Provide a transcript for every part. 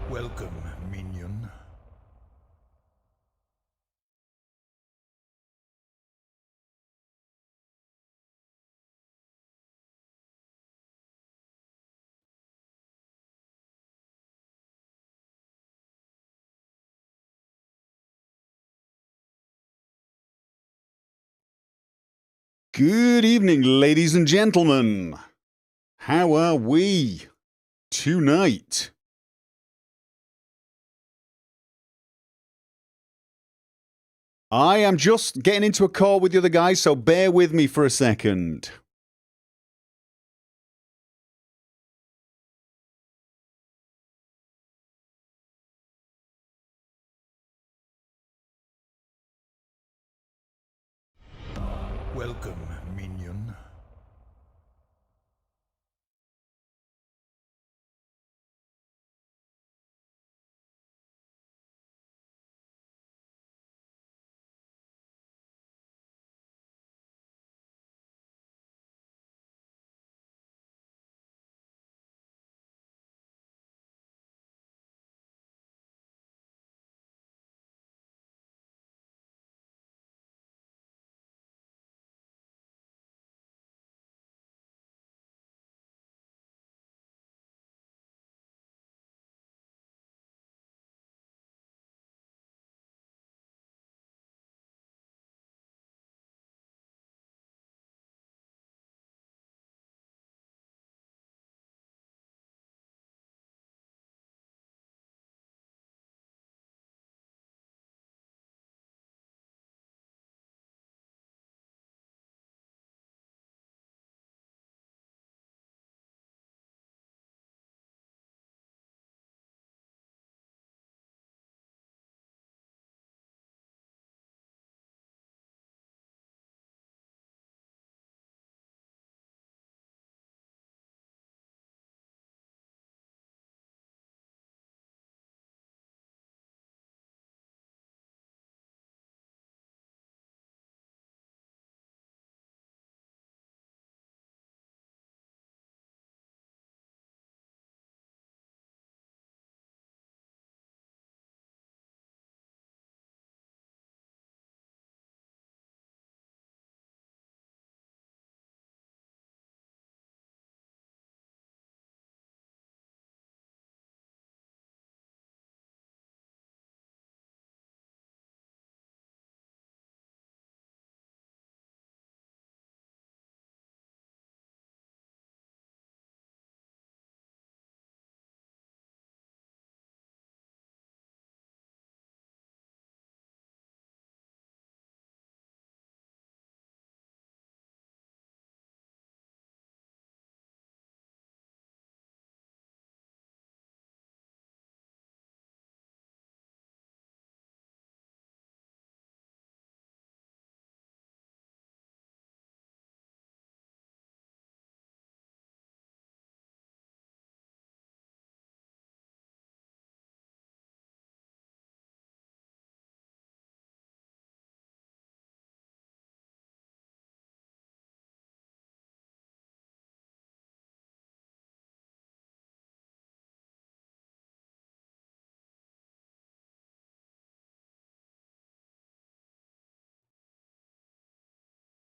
Welcome, minion. Good evening, ladies and gentlemen. How are we tonight? I am just getting into a call with the other guys, so bear with me for a second. Welcome, minion.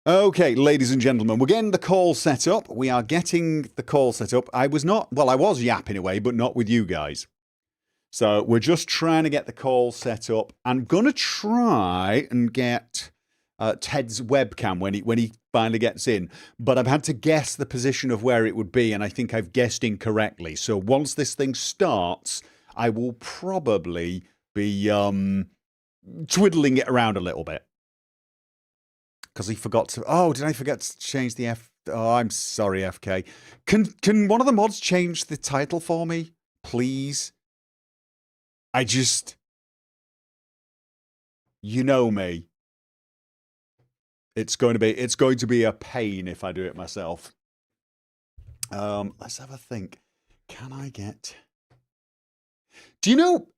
Okay, ladies and gentlemen, we're getting the call set up. We are getting the call set up. I was yapping away, but not with you guys. So we're just trying to get the call set up. I'm going to try and get Ted's webcam when he finally gets in, but I've had to guess the position of where it would be, and I think I've guessed incorrectly. So once this thing starts, I will probably be twiddling it around a little bit. Because he forgot to... Oh, did I forget to change the F... Oh, I'm sorry, FK. Can one of the mods change the title for me, please? I just... You know me. It's going to be a pain if I do it myself. Let's have a think. Can I get... Do you know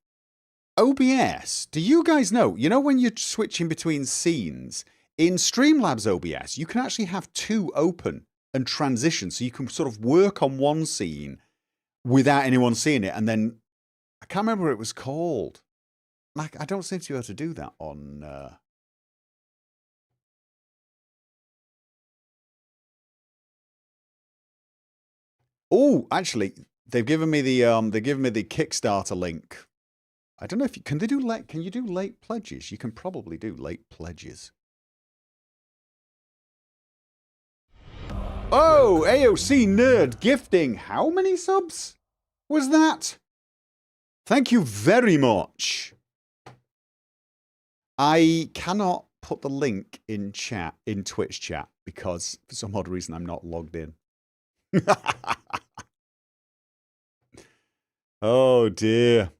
OBS? Do you guys know? You know when you're switching between scenes... In Streamlabs OBS, you can actually have two open and transition, so you can sort of work on one scene without anyone seeing it, and then I can't remember what it was called. Like, I don't seem to be able to do that on. Oh, actually, they've given me the Kickstarter link. I don't know if you can they do late. Can you do late pledges? You can probably do late pledges. Oh, AOC Nerd gifting. How many subs was that? Thank you very much. I cannot put the link in chat, in Twitch chat, because for some odd reason I'm not logged in. Oh dear.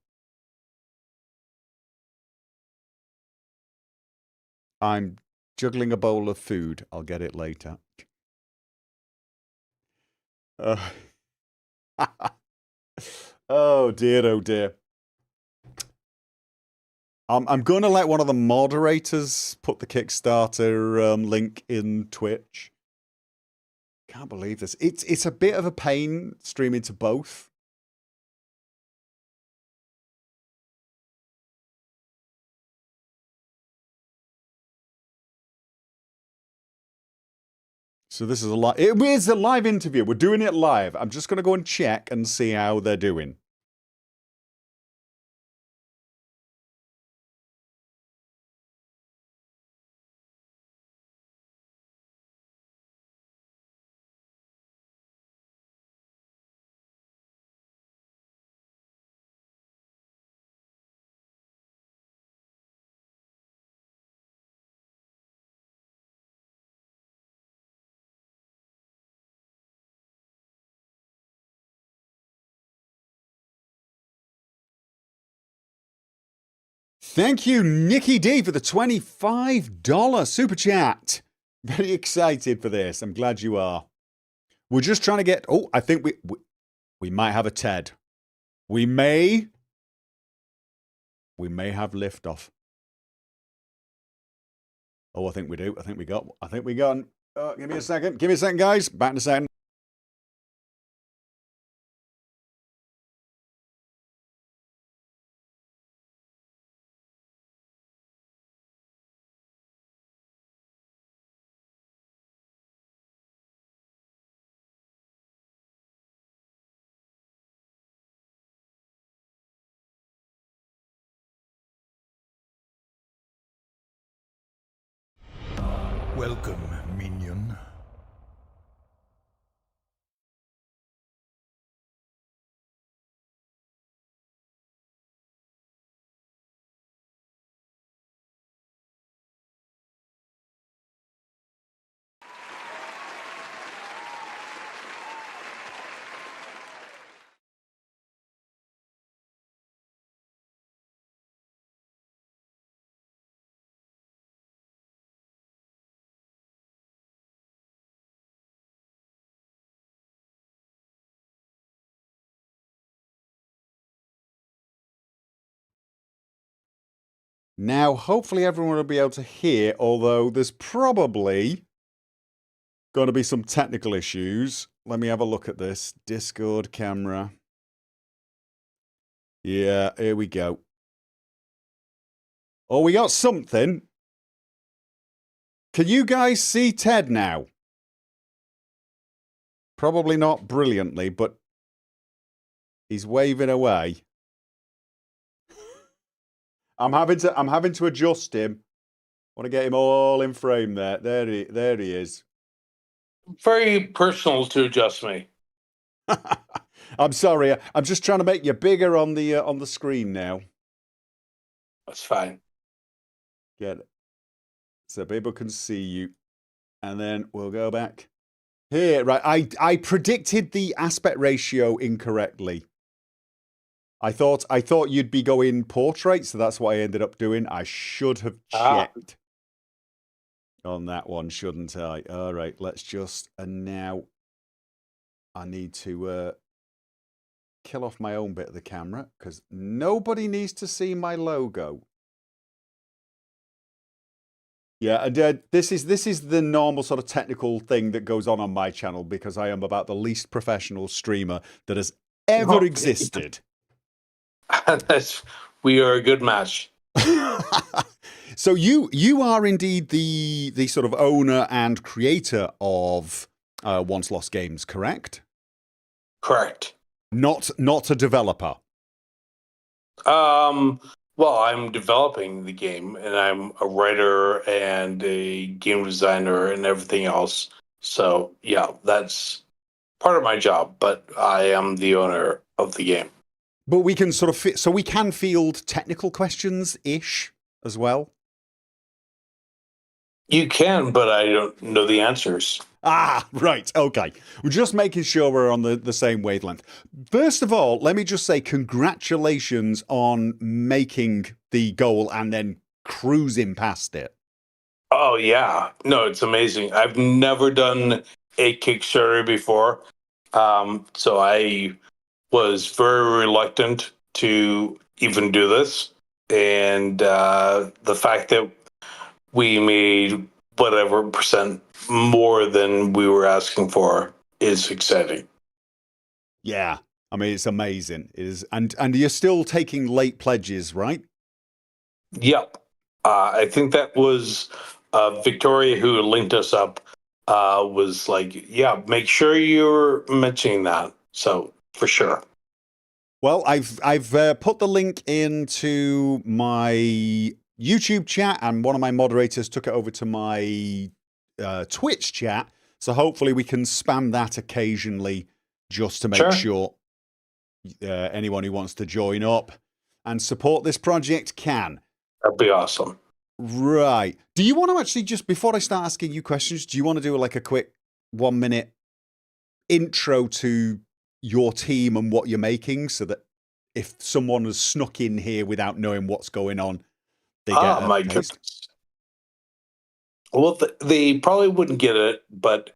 I'm juggling a bowl of food. I'll get it later. Oh dear, oh dear. I'm going to let one of the moderators put the Kickstarter link in Twitch. Can't believe this. It's a bit of a pain streaming to both. So this is it is a live interview. We're doing it live. I'm just going to go and check and see how they're doing. Thank you, Nikki D, for the $25 super chat. Very excited for this. I'm glad you are. We're just trying to get... Oh, I think we might have a TED. We may have liftoff. Oh, I think we do. I think we got... give me a second. Give me a second, guys. Back in a second. Welcome, minion. Now, hopefully everyone will be able to hear, although there's probably going to be some technical issues. Let me have a look at this. Discord camera. Yeah, here we go. Oh, we got something. Can you guys see Ted now? Probably not brilliantly, but he's waving away. I'm having to adjust him. I want to get him all in frame there. There he is. Very personal to adjust me. I'm sorry. I'm just trying to make you bigger on the screen now. That's fine. Get it. So people can see you. And then we'll go back here. Right. I predicted the aspect ratio incorrectly. I thought you'd be going portrait, so that's what I ended up doing. I should have checked on that one, shouldn't I? All right, let's just... And now I need to kill off my own bit of the camera, because nobody needs to see my logo. Yeah, and this is the normal sort of technical thing that goes on my channel, because I am about the least professional streamer that has ever existed. That's we are a good match. So you are indeed the sort of owner and creator of Once Lost Games, correct? Correct. Not a developer. Well, I'm developing the game, and I'm a writer and a game designer and everything else. So yeah, that's part of my job. But I am the owner of the game. But we can sort of so we can field technical questions ish as well. You can, but I don't know the answers. Ah, right. Okay. We're just making sure we're on the same wavelength. First of all, let me just say congratulations on making the goal and then cruising past it. Oh yeah, no, it's amazing. I've never done a Kickstarter before, so I was very reluctant to even do this, and the fact that we made whatever percent more than we were asking for is exciting. Yeah. I mean, it's amazing. It is, and you're still taking late pledges, right? Yep. I think that was Victoria who linked us up, was like, yeah, make sure you're mentioning that. So for sure. Well, I've put the link into my YouTube chat, and one of my moderators took it over to my Twitch chat. So hopefully we can spam that occasionally, just to make sure anyone who wants to join up and support this project can. That'd be awesome. Right. Do you want to actually, just before I start asking you questions, do you want to do like a quick 1 minute intro to your team and what you're making, so that if someone has snuck in here without knowing what's going on, they get a my taste? goodness. Well, they probably wouldn't get it, but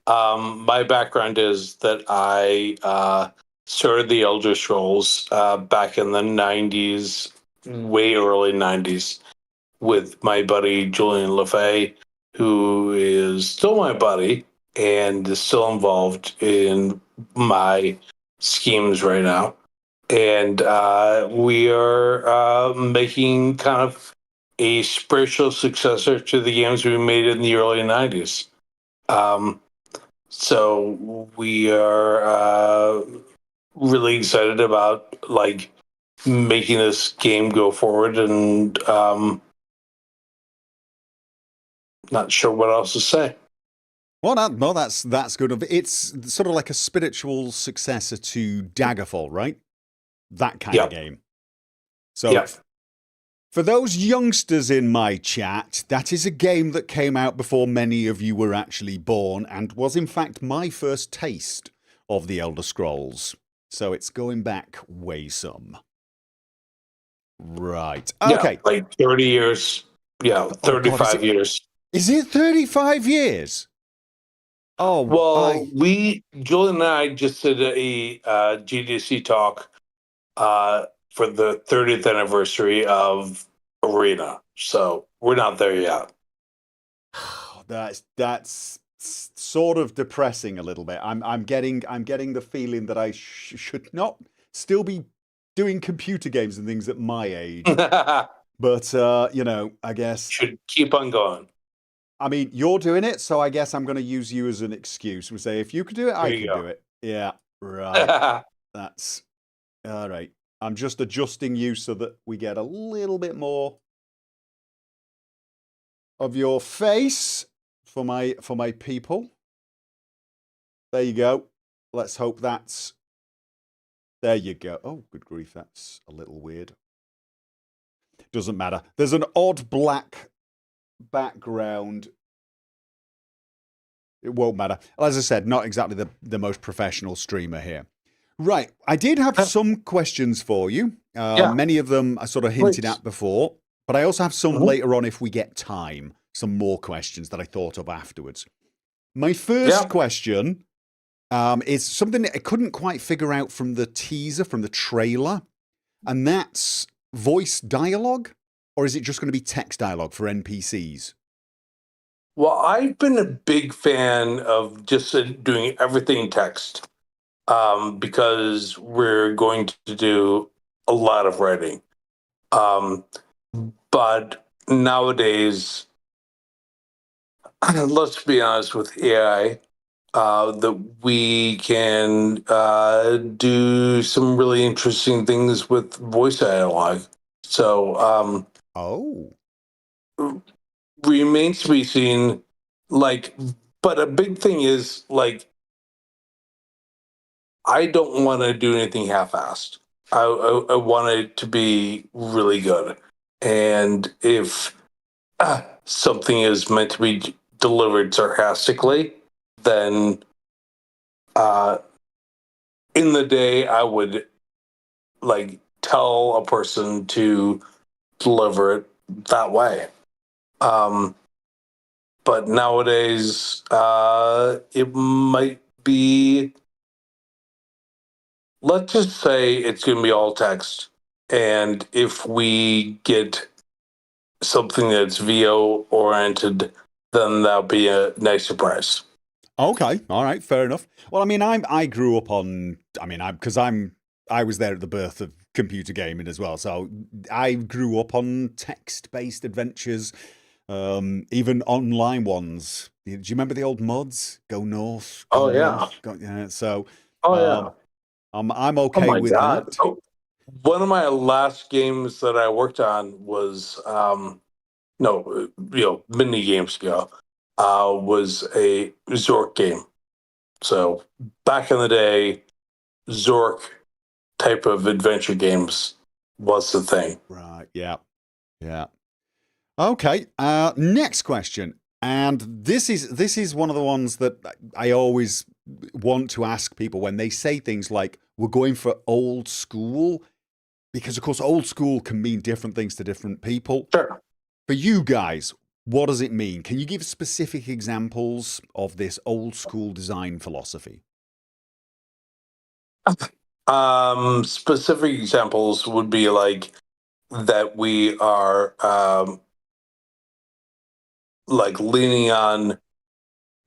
my background is that I started the Elder Scrolls back in the 90s, way early 90s, with my buddy Julian LaFay, who is still my buddy and is still involved in my schemes right now. And we are making kind of a spiritual successor to the games we made in the early 90s. So we are really excited about like making this game go forward, and not sure what else to say. Well, that's good. It's sort of like a spiritual successor to Daggerfall, right? That kind of game. So for those youngsters in my chat, that is a game that came out before many of you were actually born, and was in fact my first taste of the Elder Scrolls. So it's going back way some. Right. Okay. Yeah, like 30 years. Yeah, 35 years. Is it 35 years? Oh, well, Julian and I just did a GDC talk for the 30th anniversary of Arena. So we're not there yet. That's sort of depressing a little bit. I'm getting the feeling that I should not still be doing computer games and things at my age. But you know, I guess should keep on going. I mean, you're doing it, so I guess I'm going to use you as an excuse. We say if you could do it, I can do it. Yeah, right. That's all right. I'm just adjusting you so that we get a little bit more of your face for my people. There you go. Let's hope that's... There you go. Oh, good grief, that's a little weird. Doesn't matter. There's an odd black background. It won't matter. As I said, not exactly the most professional streamer here. Right. I did have some questions for you. Many of them I sort of hinted at before, but I also have some later on if we get time. Some more questions that I thought of afterwards. My first question is something that I couldn't quite figure out from the teaser, from the trailer, and that's voice dialogue, or is it just going to be text dialogue for NPCs? Well, I've been a big fan of just doing everything in text, because we're going to do a lot of writing. But nowadays, let's be honest with AI, that we can do some really interesting things with voice dialogue. So Oh, remains to be seen. Like, but a big thing is like I don't want to do anything half-assed. I want it to be really good, and if something is meant to be delivered sarcastically, then in the day I would like tell a person to deliver it that way. Um, but nowadays, it might be, let's just say it's going to be all text. And if we get something that's VO oriented, then that'll be a nice surprise. okay, all right, fair enough. Well, I mean, I grew up on. I mean, I was there at the birth of computer gaming as well, so I grew up on text-based adventures, even online ones. Do you remember the old mods? Go north, go Oh yeah. north. Go, yeah, so Oh yeah. um, I'm Oh okay my with God. that. Oh, one of my last games that I worked on was no, many games ago, was a Zork game. So back in the day, Zork type of adventure games was the thing. Right. Yeah. Yeah. Okay. Next question, and this is one of the ones that I always want to ask people when they say things like "we're going for old school," because of course old school can mean different things to different people. Sure. For you guys, what does it mean? Can you give specific examples of this old school design philosophy? Specific examples would be like that we are like leaning on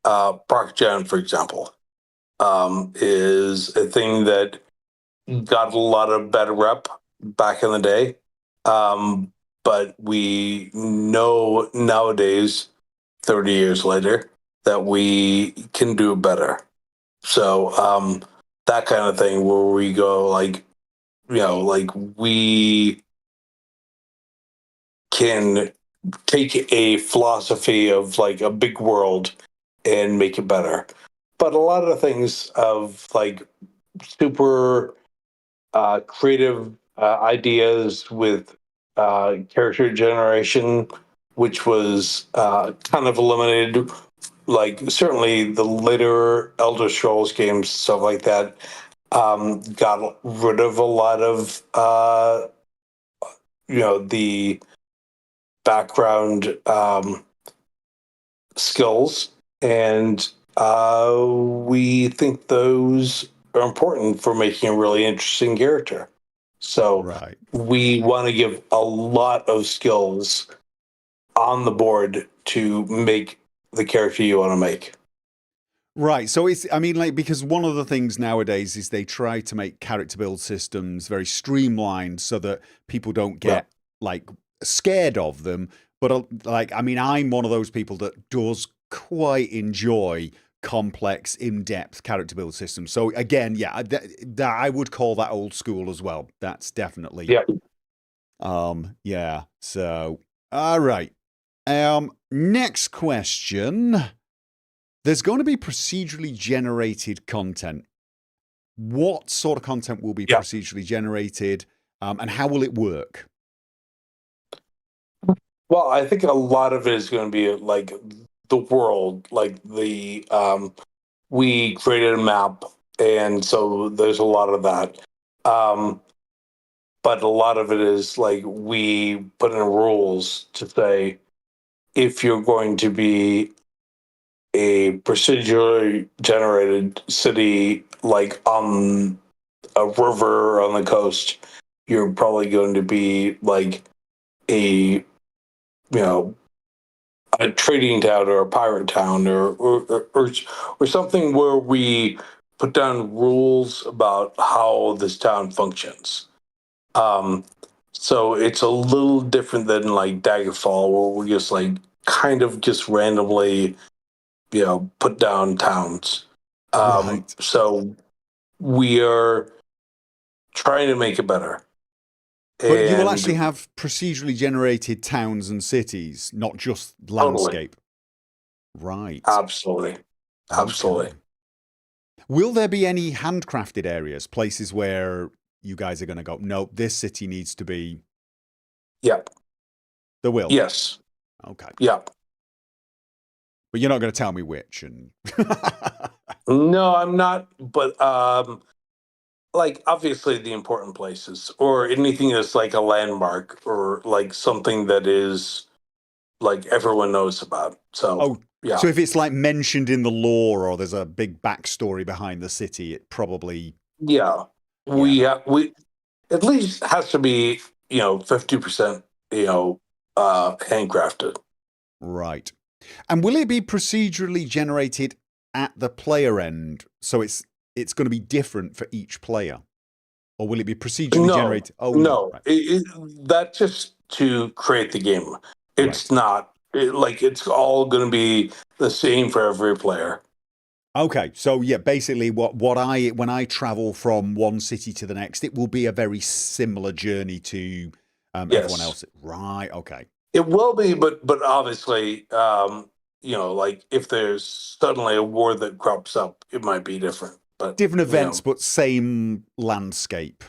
Park Gen, for example, is a thing that got a lot of bad rep back in the day. Um, but we know nowadays, 30 years later, that we can do better. So that kind of thing where we go like, like we can take a philosophy of like a big world and make it better. But a lot of the things of like super creative ideas with character generation, which was kind of eliminated. Like certainly the later Elder Scrolls games, stuff like that, got rid of a lot of the background skills, and we think those are important for making a really interesting character. So Right. we want to give a lot of skills on the board to make the character you want to make. Right. So I mean, like, because one of the things nowadays is they try to make character build systems very streamlined so that people don't Yeah. get like scared of them. But like, I mean, I'm one of those people that does quite enjoy complex, in-depth character build systems. So again, yeah, I would call that old school as well. That's definitely, Yeah. yeah. So, all right. Next question. There's going to be procedurally generated content. What sort of content will be Yeah. procedurally generated, and how will it work? Well, I think a lot of it is going to be like the world, like we created a map, and so there's a lot of that. Um, but a lot of it is like we put in rules to say if you're going to be a procedurally generated city like on a river or on the coast, you're probably going to be like a a trading town or a pirate town or something where we put down rules about how this town functions. Um, so it's a little different than like Daggerfall, where we just like kind of just randomly, put down towns. Right. So we are trying to make it better. But you will actually And have procedurally generated towns and cities, not just totally, landscape. Right. absolutely, absolutely. Okay. Will there be any handcrafted areas, places where you guys are going to go, no, this city needs to be. Yep. There will. Yes. Okay. Yep. But you're not going to tell me which. And No, I'm not. But like obviously the important places or anything that's like a landmark or like something that is like everyone knows about. So oh, yeah, so if it's like mentioned in the lore or there's a big backstory behind the city, it probably, yeah. yeah, We at least has to be 50% handcrafted. right. And will it be procedurally generated at the player end? So it's going to be different for each player, or will it be procedurally No, generated? Oh no, no, right, that's just to create the game. It's right. not like it's all going to be the same for every player. Okay, so yeah, basically, what I when I travel from one city to the next, it will be a very similar journey to everyone Yes. else. Right. Okay. It will be, but obviously, like if there's suddenly a war that crops up, it might be different. But Different events, but same landscape.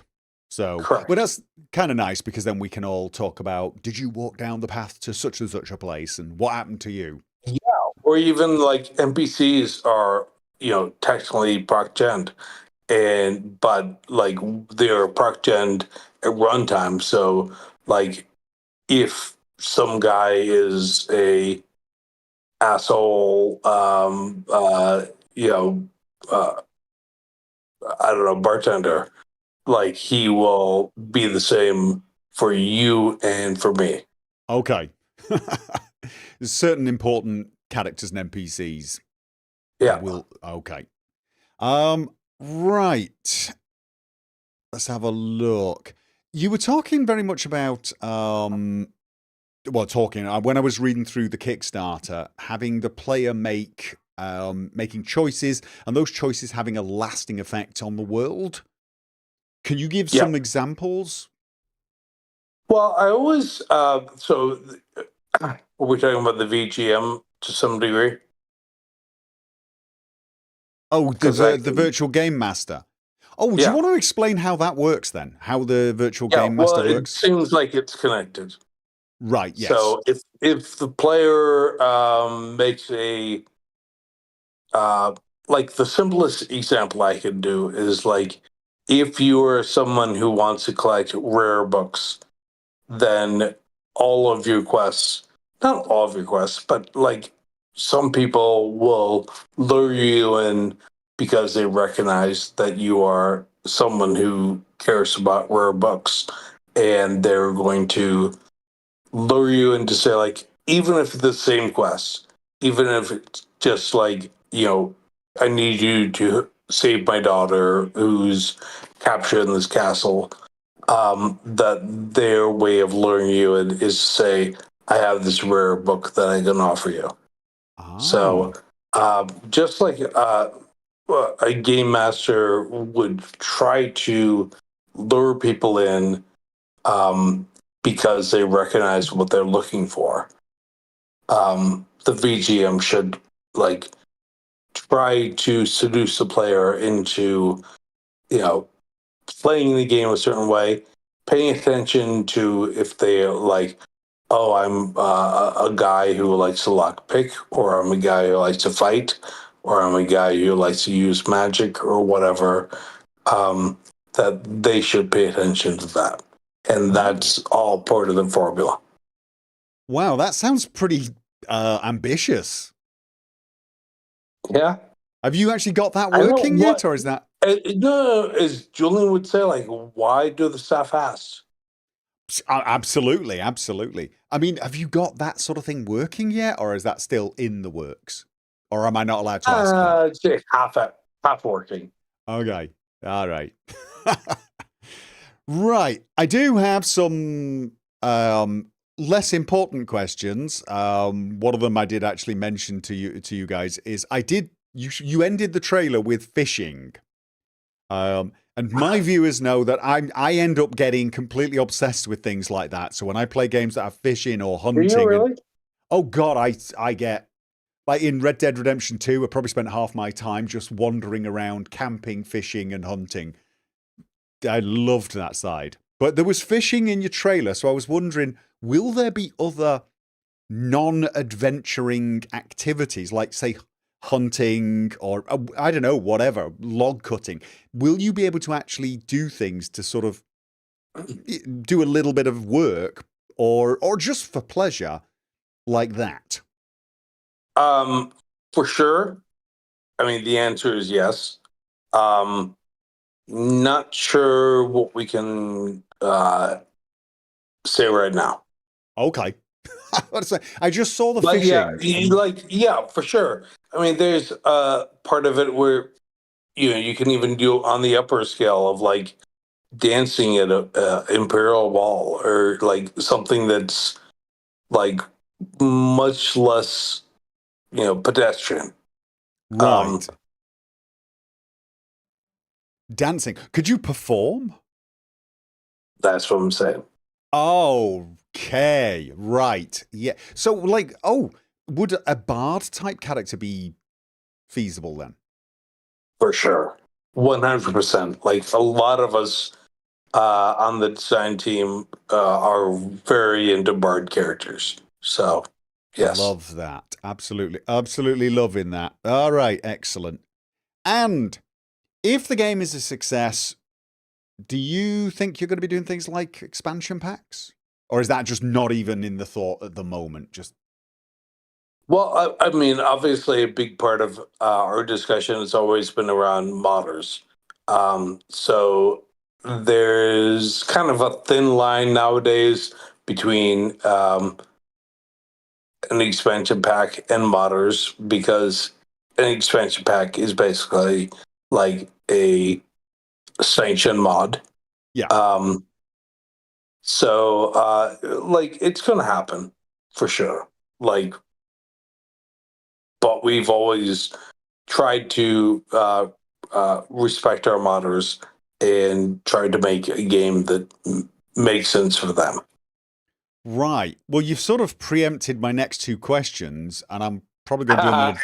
So, but correct. that's kind of nice because then we can all talk about, did you walk down the path to such and such a place and what happened to you? Yeah. Or even like NPCs are, technically proc gen, but like they're proc gen at runtime. So like if some guy is a asshole, you know, uh, I don't know, bartender, like he will be the same for you and for me. Okay. There's certain important characters and NPCs Yeah. will, okay. Right. Let's have a look. You were talking very much about well, talking when I was reading through the Kickstarter, having the player making choices, and those choices having a lasting effect on the world. Can you give Yeah. some examples? Well, I always, we're talking about the VGM to some degree Oh, because I the can, virtual game master. Oh, do you yeah. want to explain how that works then? How the virtual Yeah. game Well, master it works? seems like it's connected. Right. Yes. So if the player makes a uh, like the simplest example I can do is like if you are someone who wants to collect rare books, then all of your quests, not all of your quests, but like some people will lure you in because they recognize that you are someone who cares about rare books and they're going to lure you into say like even if it's the same quest, even if it's just like I need you to save my daughter who's captured in this castle. That their way of luring you in is to say, I have this rare book that I can offer you. So Ah. just like a game master would try to lure people in um, because they recognize what they're looking for. The VGM should like try to seduce the player into you know playing the game a certain way, paying attention to if they like, oh, I'm a guy who likes to lockpick, or I'm a guy who likes to fight, or I'm a guy who likes to use magic or whatever. Um, that they should pay attention to that, and Oh. that's all part of the formula. Wow, that sounds pretty ambitious. Yeah, Have you actually got that I know working what. yet, or is that No, as Julian would say, like, why do the staff ask? absolutely, absolutely? I mean, have you got that sort of thing working yet, or is that still in the works? Or am I not allowed to ask that? Say half working. Okay, all right. Right. I do have some less important questions. One of them I did actually mention to you guys is you ended the trailer with fishing. And my viewers know that I end up getting completely obsessed with things like that. So when I play games that have fishing or Are you hunting, really? oh god, I get like in Red Dead Redemption 2, I probably spent half my time just wandering around, camping, fishing, and hunting. I loved that side. But there was fishing in your trailer, so I was wondering, will there be other non-adventuring activities, like, say, hunting or, I don't know, whatever, log cutting? Will you be able to actually do things to sort of do a little bit of work or just for pleasure like that? For sure. I mean, the answer is yes. Um, Not sure what we can say right now. Okay. I just saw the But yeah, fishing. And, yeah, for sure. I mean, there's part of it where you can even do on the upper scale of like dancing at a imperial ball or like something that's like much less pedestrian. Um, right. Dancing. Could you perform? that's what I'm saying. Okay, right. Yeah. So, like, would a bard type character be feasible then? For sure. 100%. Like a lot of us on the design team are very into bard characters. So, yes. Love that. Absolutely. Absolutely loving that. All right, excellent. And if the game is a success, do you think you're going to be doing things like expansion packs? Or is that just not even in the thought at the moment? Just Well, I mean, obviously, a big part of our discussion has always been around modders. So there's kind of a thin line nowadays between an expansion pack and modders because an expansion pack is basically like a sanctioned mod. yeah. So like it's gonna happen for sure. Like, but we've always tried to respect our modders and tried to make a game that makes sense for them. Right. Well, you've sort of preempted my next two questions, and I'm probably going to do them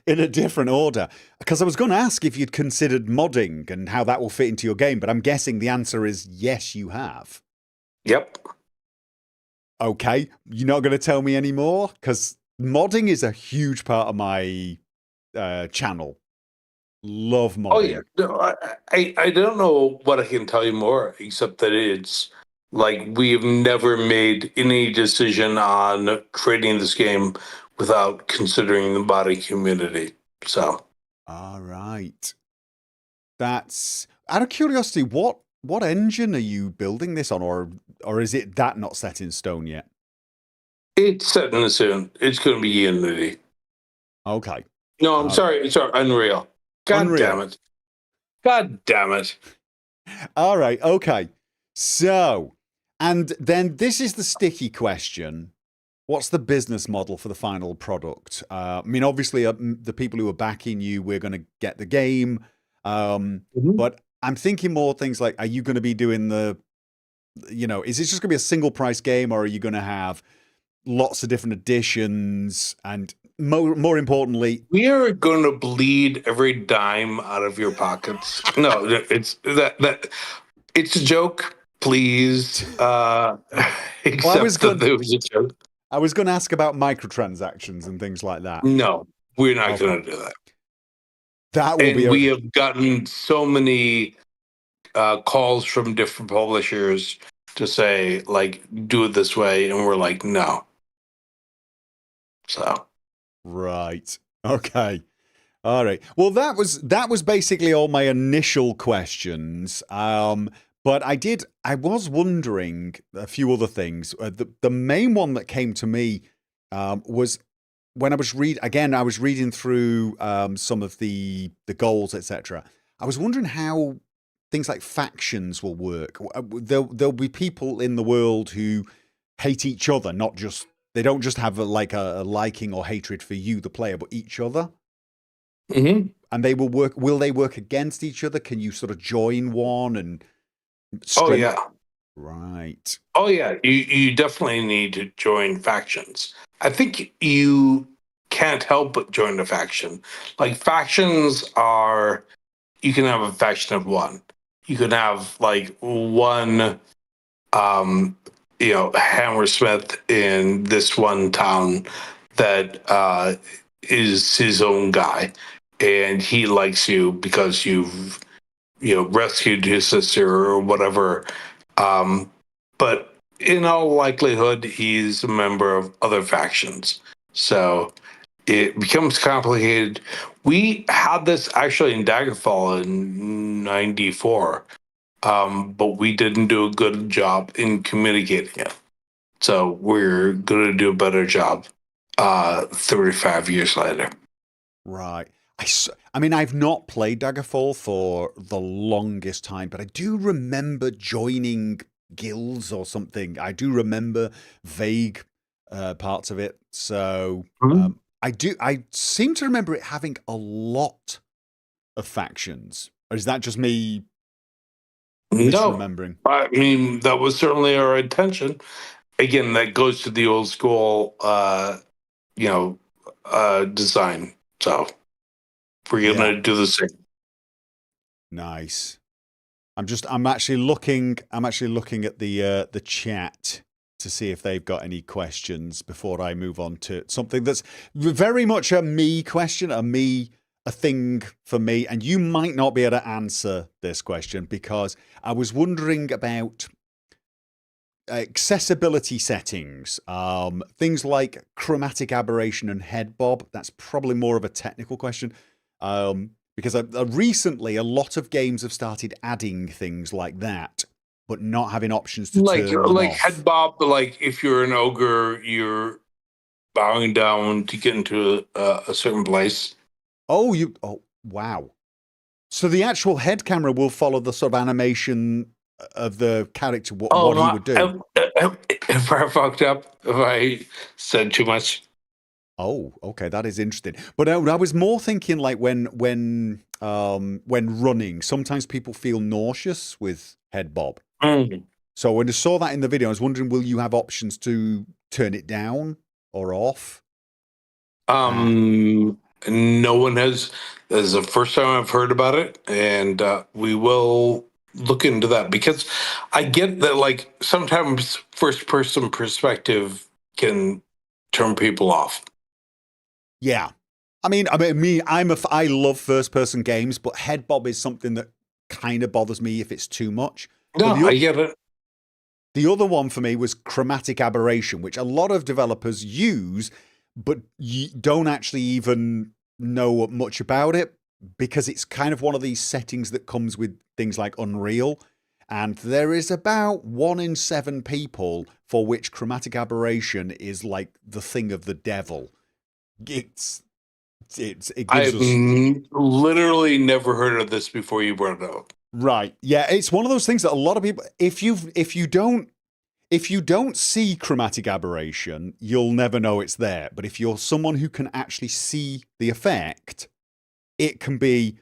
in a different order. Because I was going to ask if you'd considered modding and how that will fit into your game, but I'm guessing the answer is yes, you have. Yep. Okay. You're not going to tell me any more? Because modding is a huge part of my channel. Love modding. Oh yeah. No, I don't know what I can tell you more except that it's like we've never made any decision on creating this game without considering the body community. So All right. That's out of curiosity, what engine are you building this on, or is it that not set in stone yet? it's set in soon. It's going to be Unity. Okay. No, I'm sorry. Sorry, Unreal. God damn Unreal. it. God damn it. All right. Okay. So, and then this is the sticky question. What's the business model for the final product? I mean, obviously, the people who are backing you, we're going to get the game. But I'm thinking more things like, are you going to be doing is it just going to be a single price game, or are you going to have lots of different editions? And more importantly, We are going to bleed every dime out of your pockets. No, it's that it's a joke. Please accept that there was a joke. I was going to ask about microtransactions and things like that. No, we're not Okay. going to do that. That will be. We have gotten so many calls from different publishers to say like, do it this way, and we're like, no. So Right. Okay. All right. Well, that was basically all my initial questions. But I was wondering a few other things. The main one that came to me was when I was reading through some of the goals, etc. I was wondering how things like factions will work. There'll be people in the world who hate each other, not just they don't just have a liking or hatred for you, the player, but each other. Mm-hmm. And they will work. Will they work against each other? Can you sort of join one and? Oh yeah. Right. Oh yeah. You definitely need to join factions. I think you can't help but join a faction. Like factions are, you can have a faction of one. You can have like one, Hammersmith in this one town that is his own guy, and he likes you because you've rescued his sister or whatever. But in all likelihood, he's a member of other factions. So it becomes complicated. We had this actually in Daggerfall in '94, but we didn't do a good job in communicating it. So we're going to do a better job 35 years later. Right. I mean, I've not played Daggerfall for the longest time, but I do remember joining guilds or something. I do remember vague parts of it. So I seem to remember it having a lot of factions. Or is that just me misremembering? No, I mean, that was certainly our intention. Again, that goes to the old school, design. So we're going to do the same. Nice. I'm actually looking at the chat to see if they've got any questions before I move on to something that's very much a me question, a thing for me, and you might not be able to answer this question because I was wondering about accessibility settings, things like chromatic aberration and head bob. That's probably more of a technical question. Because recently, a lot of games have started adding things like that, but not having options to turn them off. Head bob. Like if you're an ogre, you're bowing down to get into a certain place. Oh, wow! So the actual head camera will follow the sort of animation of the character, what he would do. If I fucked up, if I said too much. Oh, okay, that is interesting. But I was more thinking like when running, sometimes people feel nauseous with head bob. So when I saw that in the video, I was wondering, will you have options to turn it down or off? No one has. This is the first time I've heard about it, and we will look into that because I get that like sometimes first person perspective can turn people off. Yeah. I love first person games, but head bob is something that kind of bothers me if it's too much. No, I get it. The other one for me was chromatic aberration, which a lot of developers use, but you don't actually even know much about it because it's kind of one of these settings that comes with things like Unreal. And there is about 1 in 7 people for which chromatic aberration is like the thing of the devil. I've literally never heard of this before you brought it up. Right. Yeah, it's one of those things that a lot of people if you don't see chromatic aberration, you'll never know it's there. But if you're someone who can actually see the effect, it can be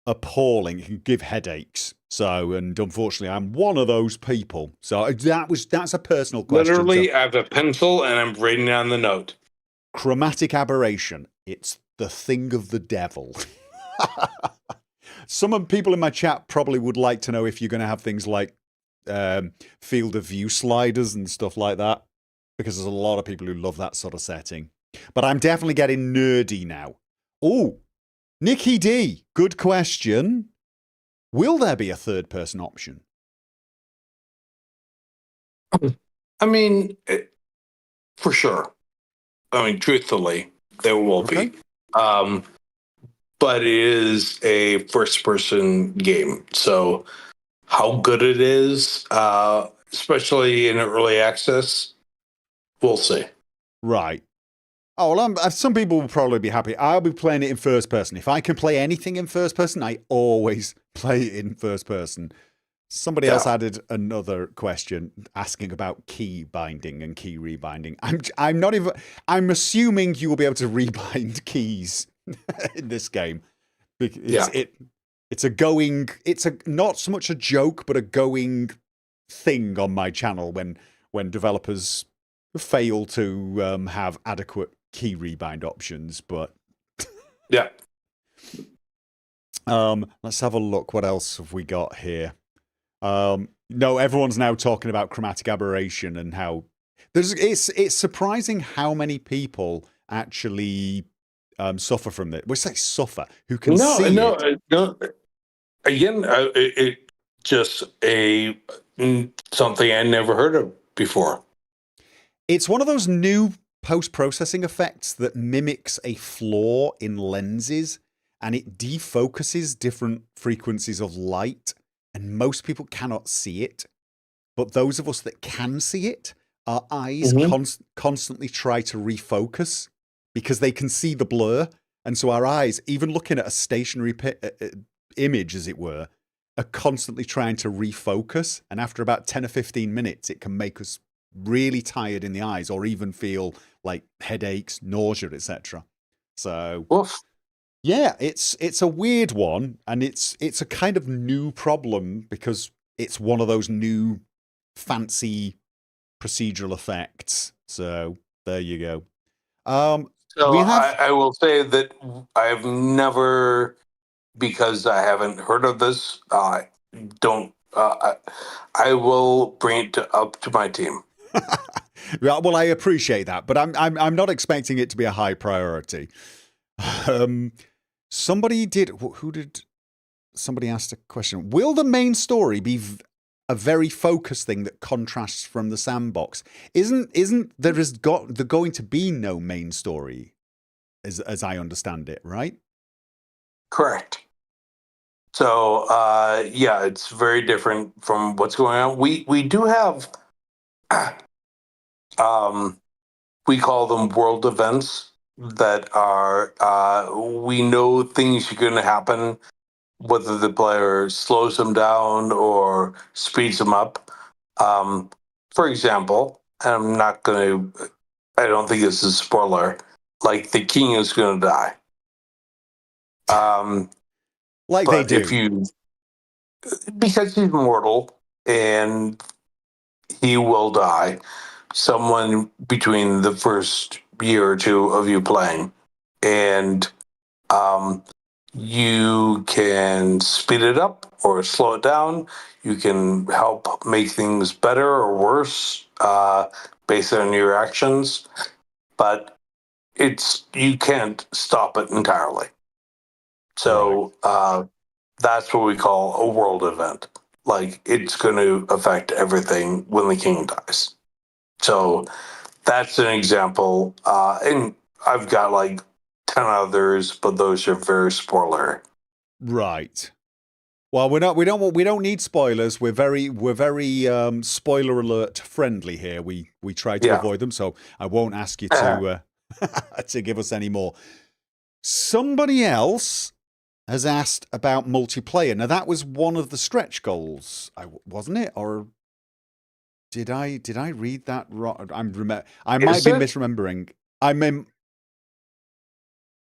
appalling. It can give headaches. So, and unfortunately, I'm one of those people. So that's a personal question. Literally, I have a pencil and I'm writing down the note. Chromatic aberration. It's the thing of the devil. Some people in my chat probably would like to know if you're going to have things like field of view sliders and stuff like that, because there's a lot of people who love that sort of setting. But I'm definitely getting nerdy now. Oh, Nikki D, good question. Will there be a third person option? I mean, for sure. I mean, truthfully, there will be. But it is a first-person game. So how good it is, especially in early access, we'll see. Right. Oh, well, some people will probably be happy. I'll be playing it in first person. If I can play anything in first person, I always play it in first person. Somebody else added another question asking about key binding and key rebinding. I'm not even. I'm assuming you will be able to rebind keys in this game. It's a not so much a joke, but a going thing on my channel when developers fail to have adequate key rebind options. But yeah. Let's have a look. What else have we got here? No, everyone's now talking about chromatic aberration and how it's surprising how many people actually suffer from it. We say suffer, who can see it. No. Again, it just something I never heard of before. It's one of those new post-processing effects that mimics a flaw in lenses, and it defocuses different frequencies of light. And most people cannot see it, but those of us that can see it, our eyes constantly try to refocus because they can see the blur. And so our eyes, even looking at a stationary image, as it were, are constantly trying to refocus. And after about 10 or 15 minutes, it can make us really tired in the eyes or even feel like headaches, nausea, etc. So... Oof. Yeah, it's a weird one, and it's a kind of new problem because it's one of those new fancy procedural effects. So there you go. I will say that I've never, because I haven't heard of this. I will bring it up to my team. Well, I appreciate that, but I'm not expecting it to be a high priority. Somebody asked a question. Will the main story be a very focused thing that contrasts from the sandbox? Isn't there going to be no main story, as I understand it, right? Correct. So yeah, it's very different from what's going on. We do have we call them world events that are we know things are going to happen, whether the player slows them down or speeds them up. For example, and I don't think this is a spoiler, like the king is going to die. Like they do. Because he's mortal and he will die. Someone between the first year or two of you playing, and you can speed it up or slow it down. You can help make things better or worse based on your actions, but you can't stop it entirely. So that's what we call a world event. Like, it's going to affect everything when the king dies. So that's an example. And I've got like 10 others, but those are very spoiler. Right. Well, we don't need spoilers. We're very spoiler alert friendly here. We try to avoid them, so I won't ask you to to give us any more. Somebody else has asked about multiplayer. Now, that was one of the stretch goals, wasn't it? Or did I read that wrong? I might be misremembering.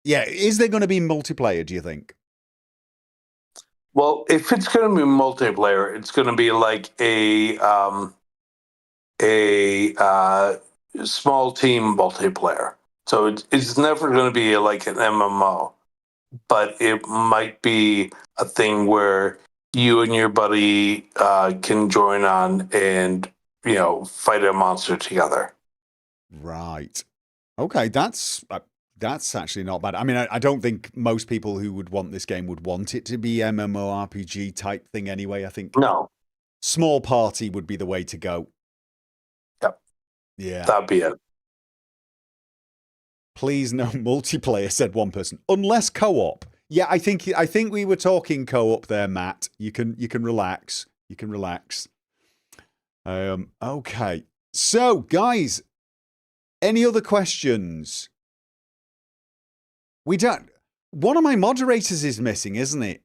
Yeah, is there going to be multiplayer, do you think? Well, if it's going to be multiplayer, it's going to be like a small team multiplayer. So it's never going to be like an MMO, but it might be a thing where you and your buddy can join on and, fight a monster together. Right. Okay, that's actually not bad. I mean, I don't think most people who would want this game would want it to be MMORPG type thing anyway. I think small party would be the way to go. Yep. Yeah. That'd be it. Please no multiplayer, said one person. Unless co-op. Yeah, I think we were talking co-op there, Matt. You can relax. You can relax. Okay. So, guys, any other questions? We don't. One of my moderators is missing, isn't it?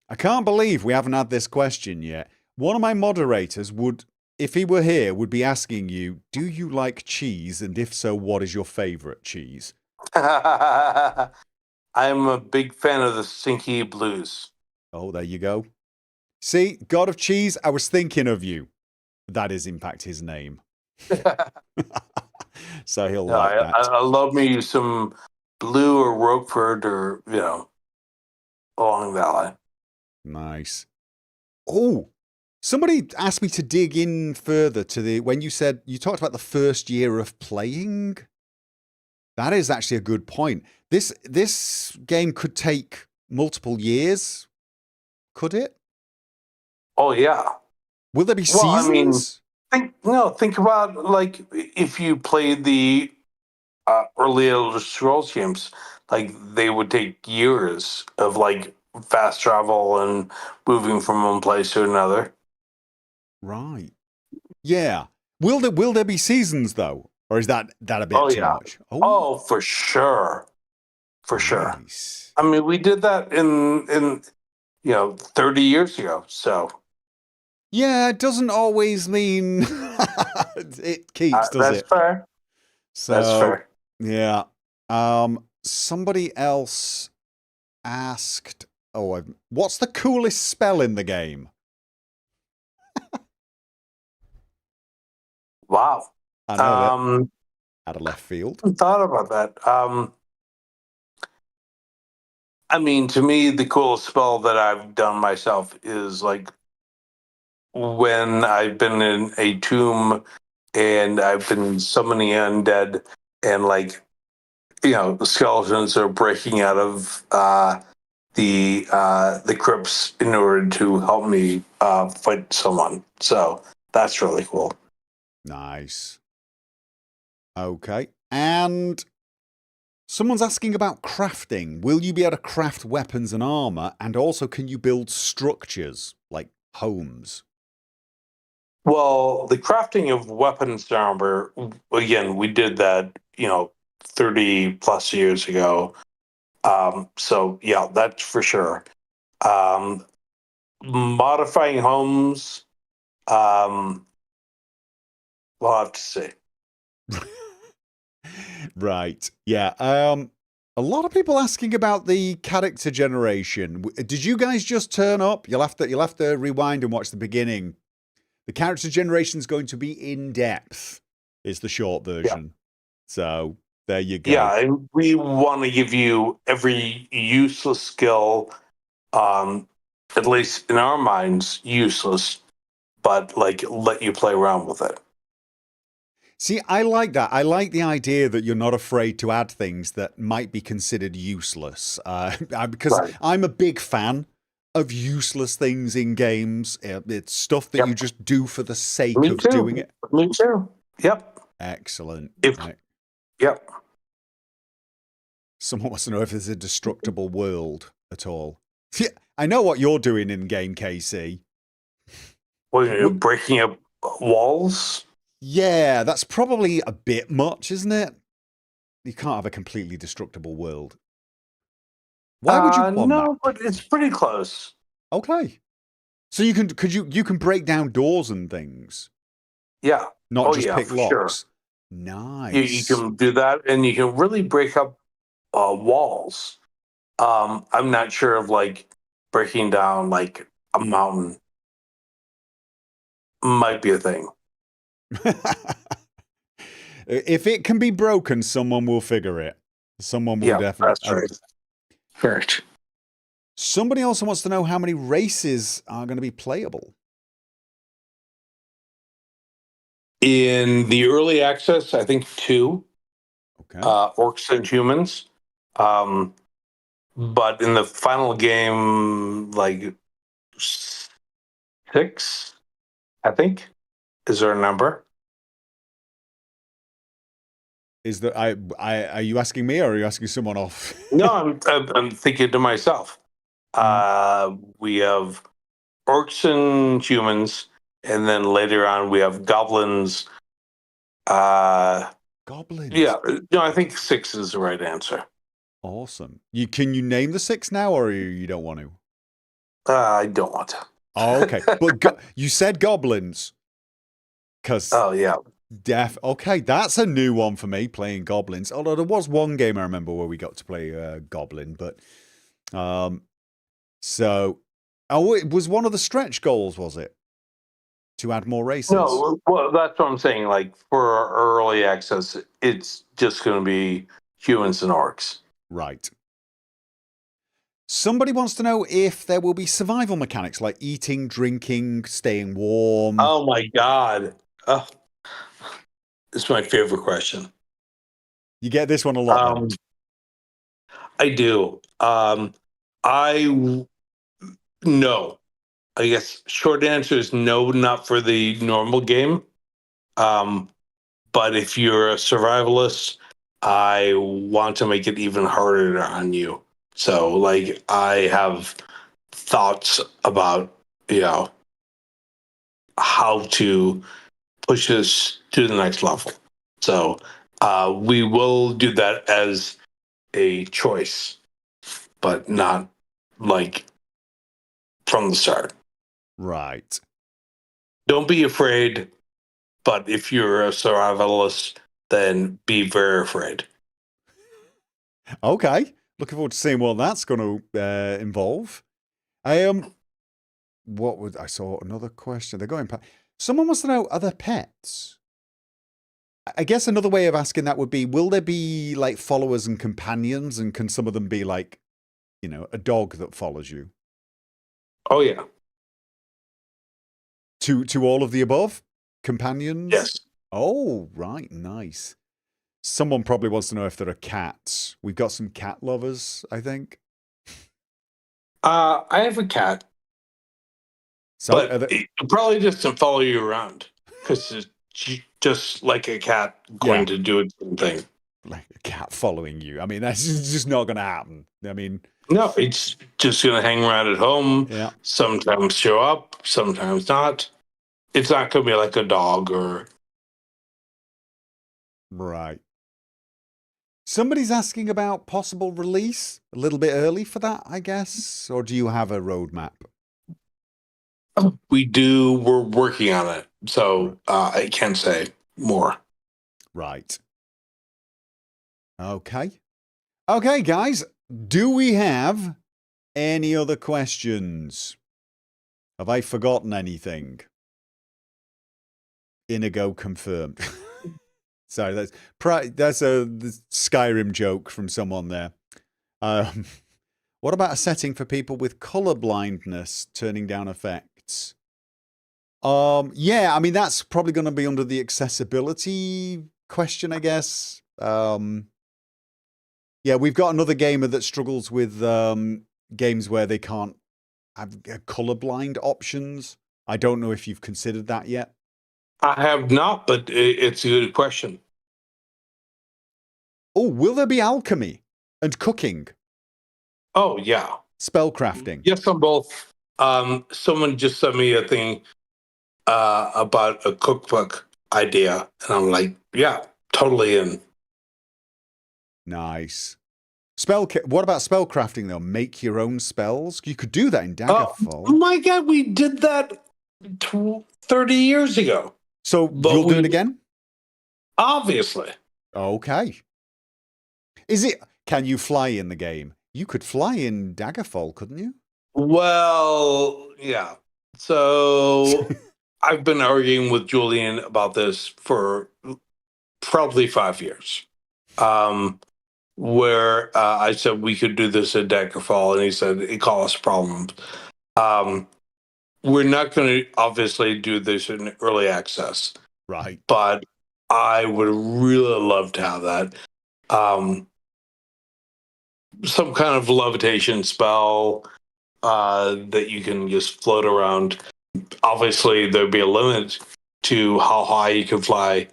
I can't believe we haven't had this question yet. One of my moderators would, if he were here, would be asking you, do you like cheese? And if so, what is your favourite cheese? I'm a big fan of the Stinky Blues. Oh, there you go. See, God of Cheese, I was thinking of you. That is, in fact, his name. So he'll No, like that. I love me some Blue or Roquefort or, along that line. Nice. Oh, somebody asked me to dig in further to when you said, you talked about the first year of playing. That is actually a good point. This game could take multiple years, could it? Oh, yeah. Will there be Well, seasons? think about, like, if you played the early Elder Scrolls games, like, they would take years of, like, fast travel and moving from one place to another. Right. Yeah. Will there be seasons though? Or is that a bit too much? Oh, for sure. For sure. Nice. I mean, we did that in 30 years ago. So yeah, it doesn't always mean it keeps, does that's it? fair. So, that's fair. Yeah. Somebody else asked, what's the coolest spell in the game? Wow. I know that. Out of left field. I thought about that. I mean, to me, the coolest spell that I've done myself is like when I've been in a tomb and I've been summoning undead, and like the skeletons are breaking out of the crypts in order to help me fight someone. So that's really cool. Nice. Okay. And someone's asking about crafting. Will you be able to craft weapons and armor? And also, can you build structures like homes? Well, the crafting of weapons and armor, again, we did that, 30 plus years ago. So yeah, that's for sure. Modifying homes, we'll have to see. Right. Yeah. A lot of people asking about the character generation. Did you guys just turn up? You'll have to rewind and watch the beginning. The character generation is going to be in depth, is the short version. Yeah. So there you go. Yeah, and we want to give you every useless skill, at least in our minds, useless, but like let you play around with it. See, I like that. I like the idea that you're not afraid to add things that might be considered useless. Because right. I'm a big fan of useless things in games. It's stuff that you just do for the sake of doing it. Me too. Yep. Excellent. Right. Yep. Someone wants to know if there's a destructible world at all. See, I know what you're doing in game, KC. Well, you're breaking up walls? Yeah, that's probably a bit much, isn't it? You can't have a completely destructible world. Why would you want no, that? But it's pretty close. Okay. So you can break down doors and things. Yeah. Not just pick locks. Sure. Nice. You can do that, and you can really break up walls. I'm not sure of like breaking down like a mountain. Might be a thing. If it can be broken, someone will figure it. Someone will definitely. That's right. Correct. Somebody also wants to know how many races are going to be playable. In the early access, I think 2. Okay. Orcs and humans. But in the final game, like 6, I think. Is there a number? Is that are you asking me or are you asking someone off? No, I'm thinking to myself. We have orcs and humans, and then later on we have goblins. Goblins. Yeah, no, I think 6 is the right answer. Awesome. Can you name the 6 now, or you don't want to? I don't want to. Oh, okay. But you said goblins. Because Oh, yeah. okay, that's a new one for me, playing goblins. Although there was one game I remember where we got to play goblin, but so it was one of the stretch goals, was it? To add more races? No, well, that's what I'm saying. Like, for our early access, it's just going to be humans and orcs. Right. Somebody wants to know if there will be survival mechanics like eating, drinking, staying warm. Oh my god. It's my favorite question. You get this one a lot, then. I do. No. I guess short answer is no, not for the normal game. But if you're a survivalist, I want to make it even harder on you. So, like, I have thoughts about, how to push this to the next level. So, we will do that as a choice, but not like from the start. Right. Don't be afraid, but if you're a survivalist, then be very afraid. Okay. Looking forward to seeing what that's going to involve. I saw another question. They're going past. Someone wants to know, are there pets? I guess another way of asking that would be, will there be like followers and companions, and can some of them be like, a dog that follows you? Oh yeah. To all of the above? Companions? Yes. Oh, right, nice. Someone probably wants to know if there are cats. We've got some cat lovers, I think. I have a cat. So, but it probably just to follow you around, because it's just like a cat going to do its own thing. Like a cat following you. I mean, that's just not going to happen. I mean, no, it's just going to hang around at home. Yeah. Sometimes show up, sometimes not. It's not going to be like a dog or. Right. Somebody's asking about possible release. A little bit early for that, I guess. Or do you have a roadmap? We do. We're working on it. So I can't say more. Right. Okay. Okay, guys. Do we have any other questions? Have I forgotten anything? Inigo confirmed. Sorry, that's a Skyrim joke from someone there. What about a setting for people with color blindness, turning down effects? Yeah, I mean, that's probably going to be under the accessibility question, I guess. Yeah, we've got another gamer that struggles with games where they can't have colorblind options. I don't know if you've considered that yet. I have not, but it's a good question. Oh, will there be alchemy and cooking? Oh, yeah. Spellcrafting. Yes, on both. Someone just sent me a thing about a cookbook idea, and I'm like, yeah, totally in. Nice. What about spellcrafting, though? Make your own spells? You could do that in Daggerfall. Oh my god, we did that 30 years ago. So you'll do it again? Obviously. Okay. Can you fly in the game? You could fly in Daggerfall, couldn't you? Well, yeah. So I've been arguing with Julian about this for probably 5 years. Where I said we could do this at Daggerfall, and he said it caused problems. We're not going to obviously do this in early access. Right. But I would really love to have that. Some kind of levitation spell that you can just float around. Obviously, there'd be a limit to how high you can fly,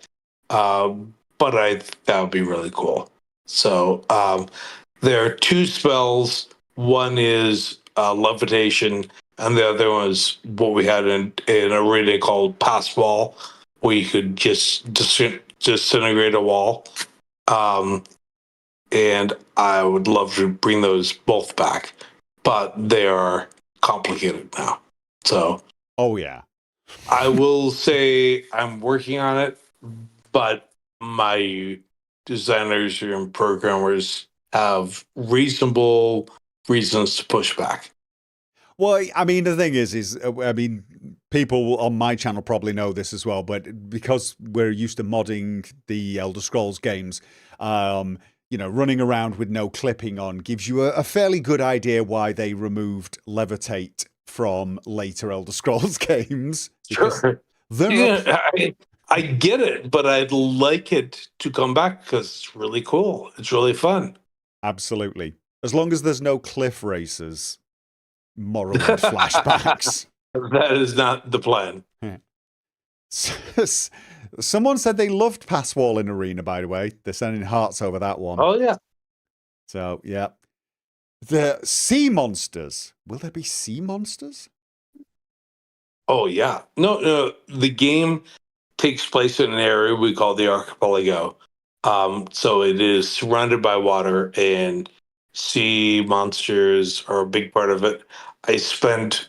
but I think that would be really cool. So there are two spells. One is levitation, and the other one is what we had in a reading called Pass Wall, where you could just disintegrate a wall. And I would love to bring those both back, but they are complicated now. So Oh yeah. I will say I'm working on it, but my designers and programmers have reasonable reasons to push back. Well, I mean, the thing is, I mean, people on my channel probably know this as well, but because we're used to modding the Elder Scrolls games, running around with no clipping on gives you a fairly good idea why they removed Levitate from later Elder Scrolls games. Sure. Yeah, I get it, but I'd like it to come back because it's really cool. It's really fun. Absolutely. As long as there's no cliff races. Morrowind flashbacks. That is not the plan. Someone said they loved Pass Wall in Arena, by the way. They're sending hearts over that one. Oh, yeah. So, yeah. The sea monsters. Will there be sea monsters? Oh, yeah. No, the game takes place in an area we call the archipelago. So it is surrounded by water, and sea monsters are a big part of it. I spent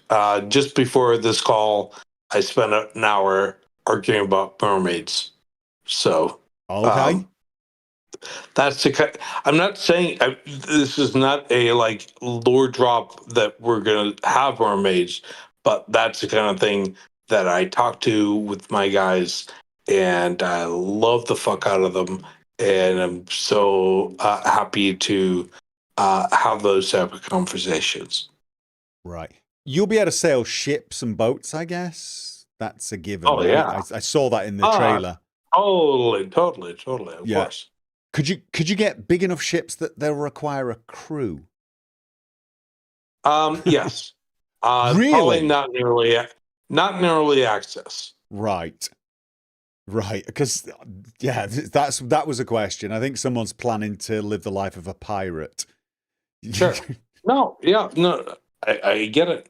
just before this call, I spent an hour arguing about mermaids. So Okay. that's the. I'm not saying this is not a like lore drop that we're gonna have mermaids, but that's the kind of thing that I talk to with my guys, and I love the fuck out of them, and I'm so happy to have those type of conversations. Right. You'll be able to sail ships and boats, I guess. That's a given, Oh, right? yeah. I saw that in the trailer. Totally. Of Yeah. course. Could you get big enough ships that they'll require a crew? Yes. Really? Probably not nearly access. Right. Because yeah, that was a question. I think someone's planning to live the life of a pirate. Sure. No. I get it.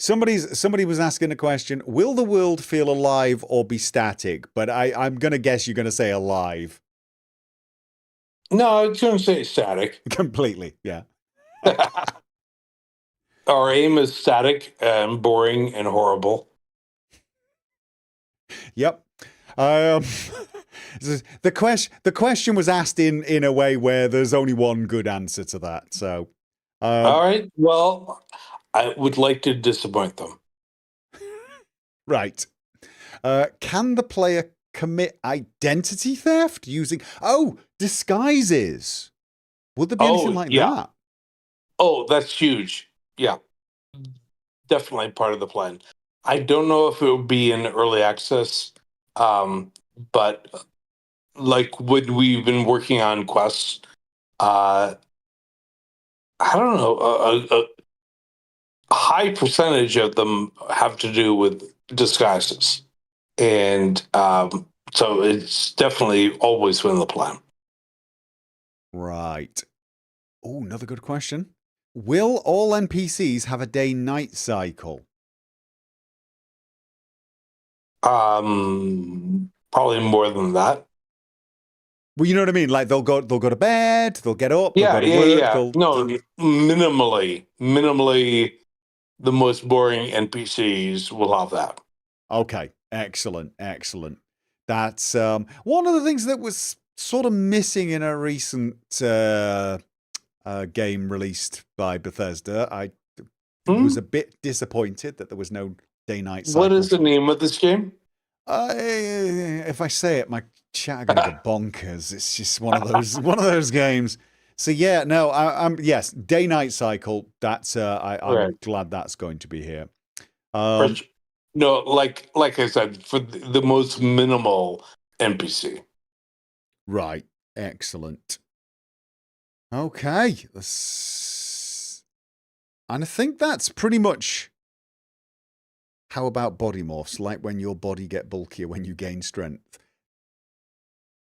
Somebody was asking a question. Will the world feel alive or be static? But I'm gonna guess you're gonna say alive. No, I was going to say static. Completely. Yeah. Our aim is static and boring and horrible. Yep. The question was asked in a way where there's only one good answer to that. So. All right. Well, I would like to disappoint them. Right. Can the player commit identity theft using disguises? Would there be anything like that? Oh, that's huge. Yeah. Definitely part of the plan. I don't know if it would be in early access, but like when we've been working on quests, I don't know, a high percentage of them have to do with disguises. And so it's definitely always been the plan. Right. Oh, another good question. Will all NPCs have a day-night cycle? Probably more than that. Well, you know what I mean? Like they'll go to bed, they'll get up, they'll go to work. Yeah. No, minimally, the most boring NPCs will have that. Okay, excellent. That's one of the things that was sort of missing in a recent game released by Bethesda. I was a bit disappointed that there was no day-night cycle. What is the name of this game? If I say it, my chat are going to go bonkers. It's just one of those games. So yeah, no, yes, day-night cycle. That's I'm glad that's going to be here. No, like I said, for the most minimal NPC. Right. Excellent. Okay. And I think that's pretty much. How about body morphs? Like when your body get bulkier when you gain strength.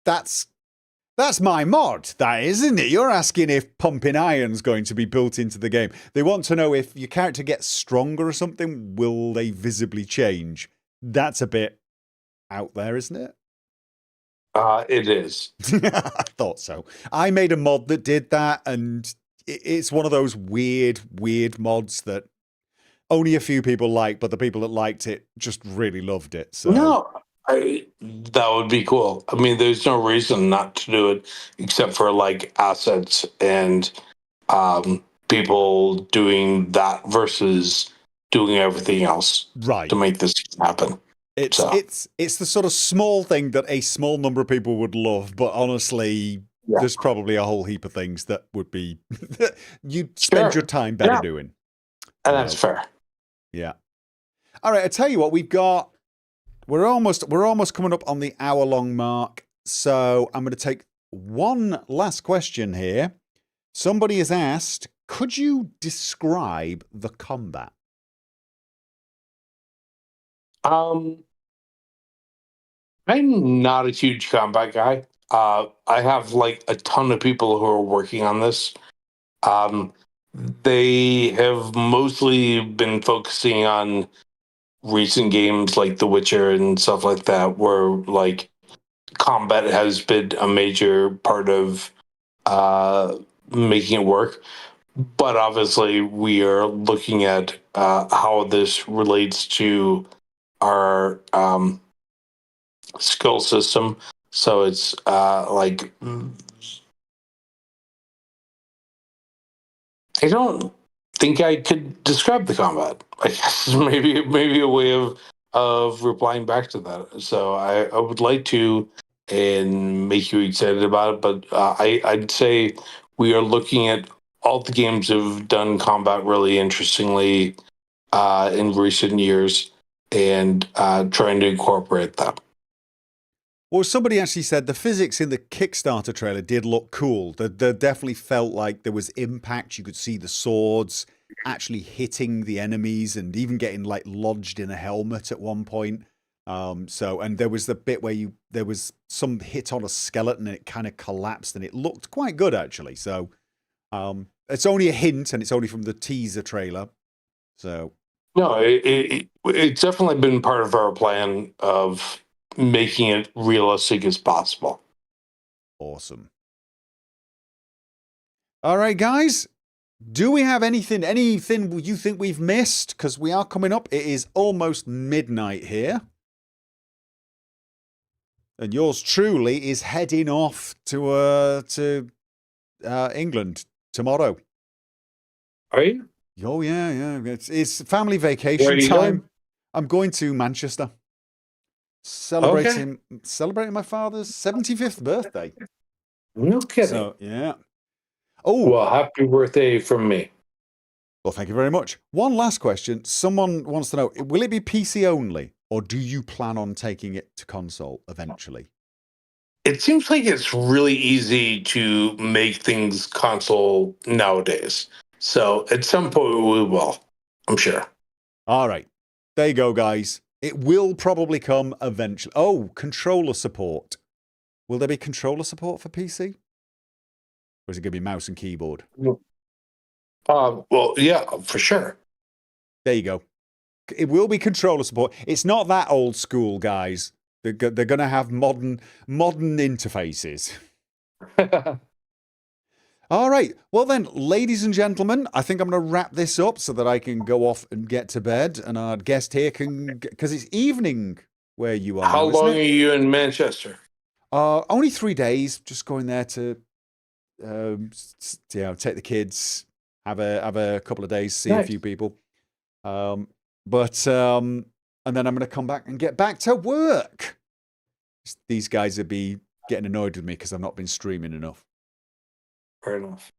That's my mod, that is, isn't it? You're asking if pumping iron's going to be built into the game. They want to know if your character gets stronger or something, will they visibly change? That's a bit out there, isn't it? It is. I thought so. I made a mod that did that, and it's one of those weird mods that only a few people like, but the people that liked it just really loved it. So No, that would be cool. I mean, there's no reason not to do it except for like assets and people doing that versus doing everything else right. to make this happen. It's So it's the sort of small thing that a small number of people would love, but honestly, yeah, there's probably a whole heap of things that would be you'd spend your time better doing. and that's fair. Yeah. All right, I tell you what, we're almost coming up on the hour-long mark. So I'm going to take one last question here. Somebody has asked, could you describe the combat? I'm not a huge combat guy. I have like a ton of people who are working on this. Um, they have mostly been focusing on recent games like The Witcher and stuff like that, where like combat has been a major part of making it work. But obviously, we are looking at how this relates to our skill system. So it's like I don't think I could describe the combat. I guess maybe a way of replying back to that. So I would like to and make you excited about it, but I'd say we are looking at all the games that have done combat really interestingly in recent years and trying to incorporate that. Well, somebody actually said the physics in the Kickstarter trailer did look cool. There definitely felt like there was impact. You could see the swords actually hitting the enemies and even getting like lodged in a helmet at one point. And there was the bit where there was some hit on a skeleton and it kind of collapsed and it looked quite good actually. So it's only a hint and it's only from the teaser trailer. So no, it's definitely been part of our plan of making it realistic as possible. Awesome. All right, guys. Do we have anything you think we've missed? Because we are coming up. It is almost midnight here. And yours truly is heading off to England tomorrow. Are you? Oh, yeah. It's family vacation Where are you time. going? I'm going to Manchester. Celebrating my father's 75th birthday. No kidding. So, yeah. Oh, well, happy birthday from me. Well, thank you very much. One last question. Someone wants to know, will it be PC only, or do you plan on taking it to console eventually? It seems like it's really easy to make things console nowadays. So at some point we will, I'm sure. All right. There you go, guys. It will probably come eventually. Oh, controller support. Will there be controller support for PC? Or is it going to be mouse and keyboard? Well, yeah, for sure. There you go. It will be controller support. It's not that old school, guys. They're going to have modern interfaces. All right. Well then, ladies and gentlemen, I think I'm going to wrap this up so that I can go off and get to bed. And our guest here can, because it's evening where you are. How now, long isn't are it? you in Manchester? Only 3 days. Just going there to, take the kids, have a couple of days, see a few people. And then I'm going to come back and get back to work. These guys would be getting annoyed with me because I've not been streaming enough. Fair enough.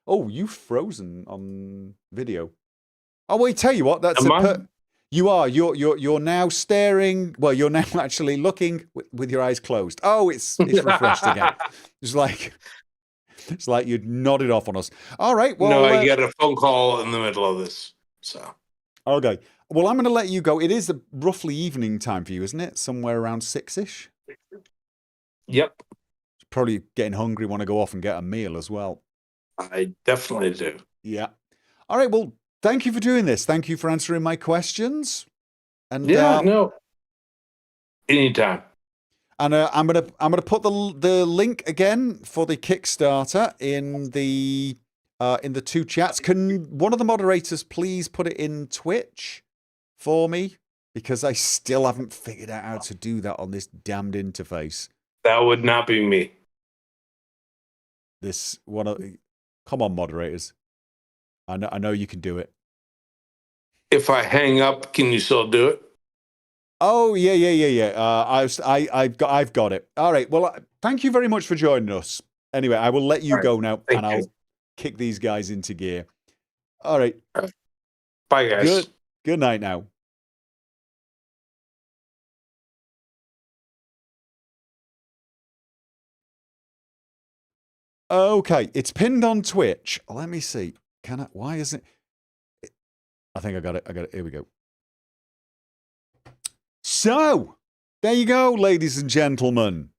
Oh, you've frozen on video. Oh, wait, tell you what, that's you are. You're now staring. Well, you're now actually looking with your eyes closed. Oh, it's refreshed again. It's like you'd nodded off on us. All right. Well, no, I get a phone call in the middle of this. So okay. Well, I'm going to let you go. It is a roughly evening time for you, isn't it? Somewhere around 6-ish. Yep. Probably getting hungry, want to go off and get a meal as well. I definitely do. Yeah. All right. Well, thank you for doing this. Thank you for answering my questions. And no. Anytime. And I'm gonna put the link again for the Kickstarter in the in the two chats. Can one of the moderators please put it in Twitch for me? Because I still haven't figured out how to do that on this damned interface. That would not be me. This one, come on, moderators. I know you can do it. If I hang up, can you still do it? Oh yeah. I've got it. All right. Well, thank you very much for joining us. Anyway, I will let you go now, and I'll kick these guys into gear. All right. Bye, guys. Good night now. Okay, it's pinned on Twitch. Let me see. Can I? Why isn't it? I think I got it. Here we go. So, there you go, ladies and gentlemen.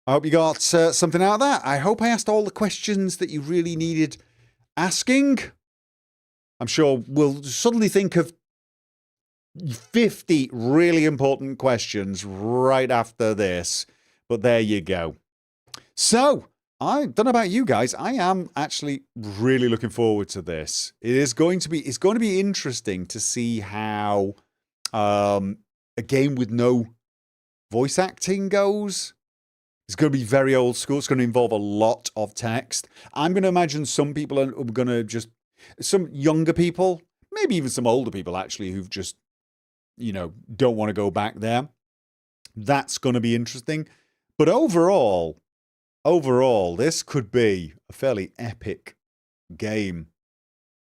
I hope you got something out of that. I hope I asked all the questions that you really needed asking. I'm sure we'll suddenly think of 50 really important questions right after this. But there you go. So, I don't know about you guys. I am actually really looking forward to this. It's going to be interesting to see how a game with no voice acting goes. It's going to be very old school. It's going to involve a lot of text. I'm going to imagine some people are going to some younger people, maybe even some older people actually, who've just, don't want to go back there. That's going to be interesting. But overall, this could be a fairly epic game.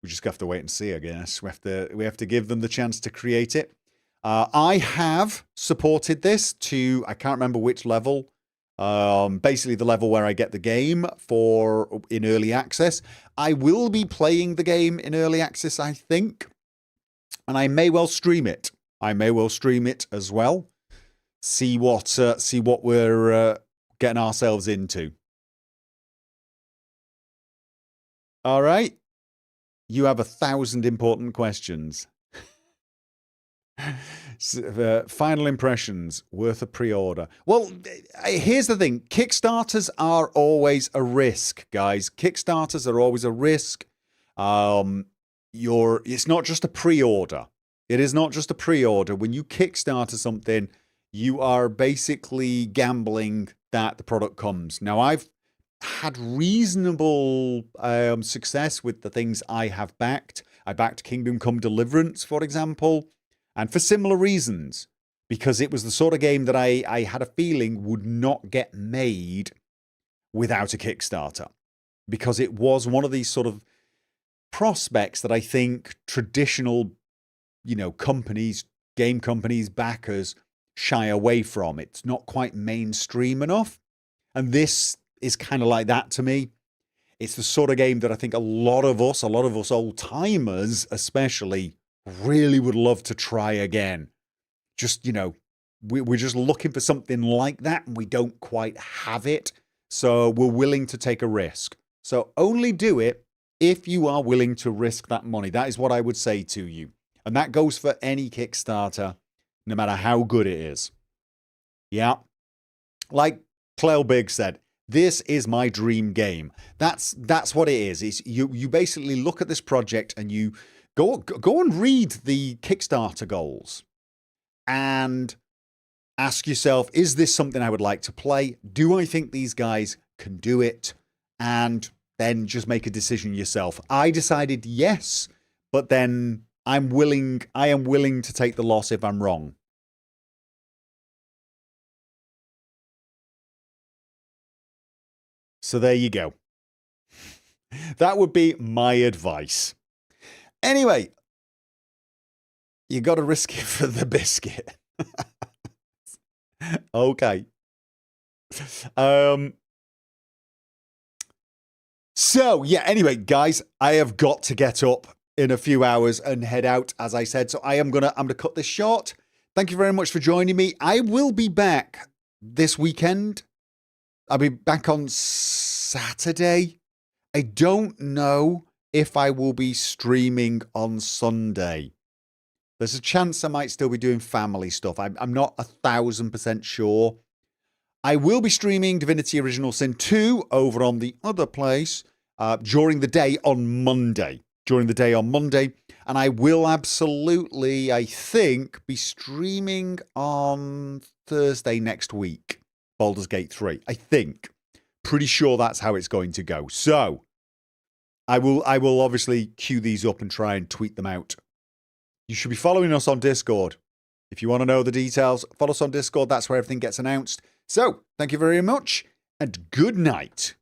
We just have to wait and see, I guess. We have to give them the chance to create it. I have supported this to, I can't remember which level. Basically the level where I get the game in early access. I will be playing the game in early access, I think. And I may well stream it. As well. See what we're getting ourselves into. All right. You have 1,000 important questions. Final impressions worth a pre-order. Well, here's the thing. Kickstarters are always a risk, guys. Kickstarters are always a risk. It's not just a pre-order. It is not just a pre-order. When you Kickstarter something, you are basically gambling that the product comes. Now, I've had reasonable success with the things I have backed. I backed Kingdom Come Deliverance, for example. And for similar reasons, because it was the sort of game that I had a feeling would not get made without a Kickstarter. Because it was one of these sort of prospects that I think traditional, companies, game companies, backers shy away from. It's not quite mainstream enough. And this is kind of like that to me. It's the sort of game that I think a lot of us old timers especially, really would love to try again. Just, we're just looking for something like that and we don't quite have it. So we're willing to take a risk. So only do it if you are willing to risk that money. That is what I would say to you. And that goes for any Kickstarter, no matter how good it is. Yeah. Like Clell Big said, this is my dream game. That's what it is. It's you basically look at this project and you Go and read the Kickstarter goals and ask yourself, is this something I would like to play? Do I think these guys can do it? And then just make a decision yourself. I decided yes, but then I am willing to take the loss if I'm wrong. So there you go. That would be my advice. Anyway, you got to risk it for the biscuit. Okay. So, yeah, anyway, guys, I have got to get up in a few hours and head out, as I said. So I'm gonna cut this short. Thank you very much for joining me. I will be back this weekend. I'll be back on Saturday. I don't know if I will be streaming on Sunday. There's a chance I might still be doing family stuff. I'm not 1,000% sure. I will be streaming Divinity Original Sin 2 over on the other place. during the day on Monday. And I will absolutely, I think, be streaming on Thursday next week. Baldur's Gate 3, I think. Pretty sure that's how it's going to go. So I will obviously queue these up and try and tweet them out. You should be following us on Discord. If you want to know the details, follow us on Discord. That's where everything gets announced. So, thank you very much, and good night.